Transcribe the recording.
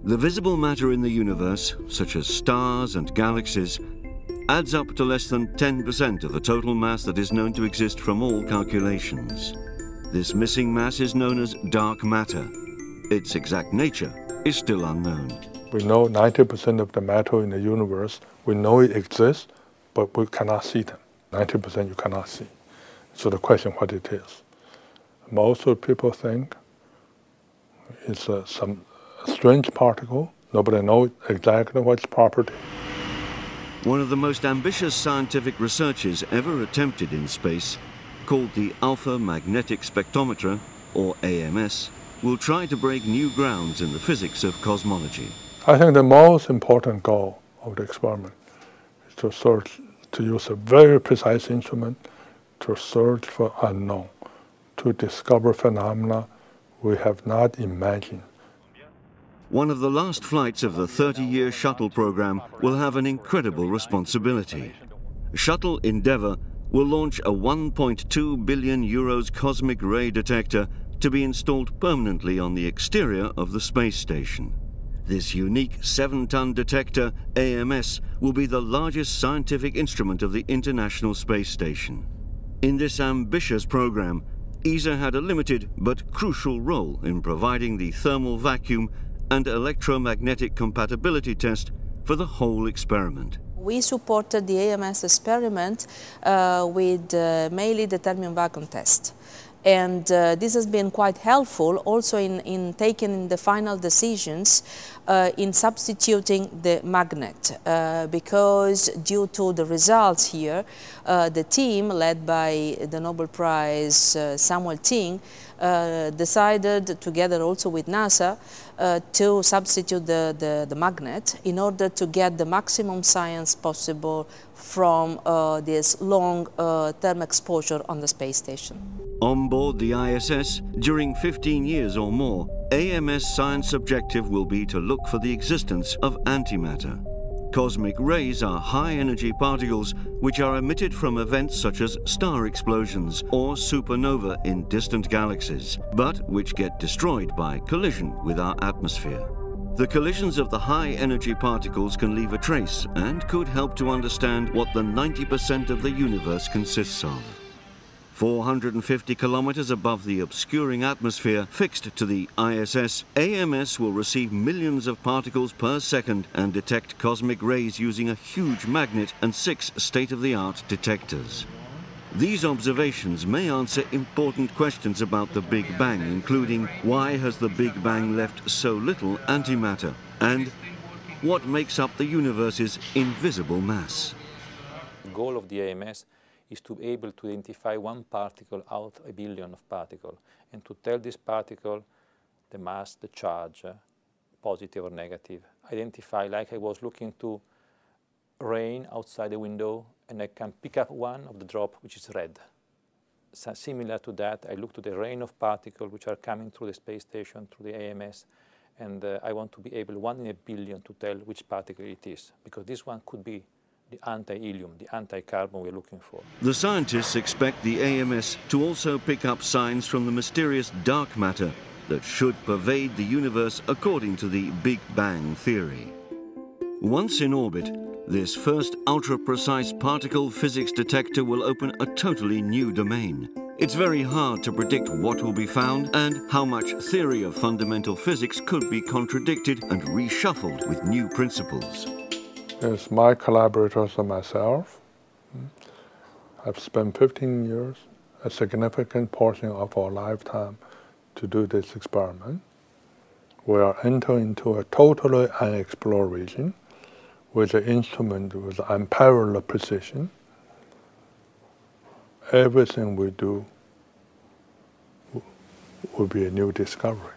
The visible matter in the universe, such as stars and galaxies, adds up to less than 10% of the total mass that is known to exist from all calculations. This missing mass is known as dark matter. Its exact nature is still unknown. We know 90% of the matter in the universe, we know it exists, but we cannot see them. 90% you cannot see. So the question what it is. Most of people think it's some strange particle. Nobody knows exactly what its property. One of the most ambitious scientific researches ever attempted in space, called the Alpha Magnetic Spectrometer, or AMS, will try to break new grounds in the physics of cosmology. I think the most important goal of the experiment is to use a very precise instrument to search for unknown, to discover phenomena we have not imagined. One of the last flights of the 30-year shuttle program will have an incredible responsibility. Shuttle Endeavour will launch a 1.2 billion euros cosmic ray detector to be installed permanently on the exterior of the space station. This unique 7-ton detector, AMS, will be the largest scientific instrument of the International Space Station. In this ambitious program, ESA had a limited but crucial role in providing the thermal vacuum and electromagnetic compatibility test for the whole experiment. We supported the AMS experiment with mainly the thermal vacuum test. And this has been quite helpful also in taking the final decisions in substituting the magnet because due to the results here, the team led by the Nobel Prize Samuel Ting decided together also with NASA to substitute the magnet in order to get the maximum science possible from this long term exposure on the space station. On board the ISS, during 15 years or more, AMS science objective will be to look for the existence of antimatter. Cosmic rays are high-energy particles which are emitted from events such as star explosions or supernova in distant galaxies, but which get destroyed by collision with our atmosphere. The collisions of the high-energy particles can leave a trace and could help to understand what the 90% of the universe consists of. 450 kilometers above the obscuring atmosphere fixed to the ISS, AMS will receive millions of particles per second and detect cosmic rays using a huge magnet and 6 state-of-the-art detectors. These observations may answer important questions about the Big Bang, including why has the Big Bang left so little antimatter, and what makes up the universe's invisible mass. The goal of the AMS is to be able to identify one particle out of a billion of particles and to tell this particle the mass, the charge, positive or negative. Identify, like I was looking to rain outside the window and I can pick up one of the drop which is red. So similar to that, I look to the rain of particles which are coming through the space station, through the AMS, and I want to be able 1 in a billion to tell which particle it is, because this one could be the anti-helium, the anti-carbon we're looking for. The scientists expect the AMS to also pick up signs from the mysterious dark matter that should pervade the universe according to the Big Bang theory. Once in orbit, this first ultra-precise particle physics detector will open a totally new domain. It's very hard to predict what will be found and how much theory of fundamental physics could be contradicted and reshuffled with new principles. It's my collaborators and myself. I've spent 15 years, a significant portion of our lifetime, to do this experiment. We are entering into a totally unexplored region with an instrument with unparalleled precision. Everything we do will be a new discovery.